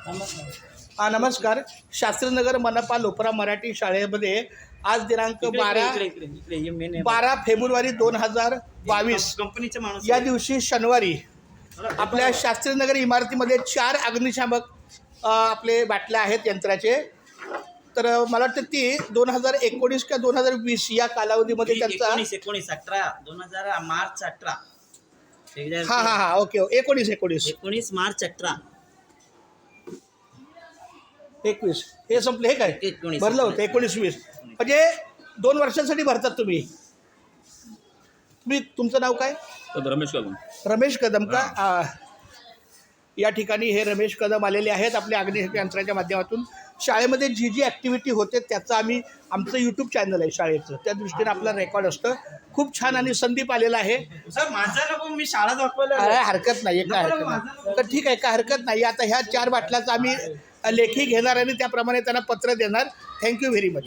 नमस्कार. शास्त्रीनगर मनपा लोपरा मराठी शाळेमध्ये आज दिनांक 12 फेब्रुवारी 2022 कंपनीचे माणूस या दिवशी शनिवारी आपल्या शास्त्रीनगर इमारतीमध्ये 4 अग्निशामक आपले बाटल्या आहेत यंत्राचे. तर मला वाटतं ती 2019 का 2020 या कालावधीमध्ये त्यांचा 2018 मार्च 18 हां ओके 19 मार्च 18 21 हे संपले. हे काय 19 भरलं होतं 19-20 म्हणजे 2 वर्षांसाठी भरतात तुम्ही. तुमचं नाव काय? रमेश कदम. रमेश कदम का? या ठिकाणी हे रमेश कदम आलेले आहेत आपल्या अग्निशमन यंत्राच्या माध्यमातून. शाळेमध्ये जी जी ॲक्टिव्हिटी होते त्याचं आमचं यूट्यूब चॅनल आहे शाळेचं, त्या दृष्टीने आपला रेकॉर्ड असतं. खूप छान. आणि संदीप आलेला आहे. सर माझा नको, मी शाळा दाखवायला हरकत नाही, काय हरकत नाही. तर ठीक आहे, काय हरकत नाही. आता ह्या 4 बाटल्याचं आम्ही लेखी घेणार आणि त्याप्रमाणे त्यांना पत्र देणार. Thank you very much.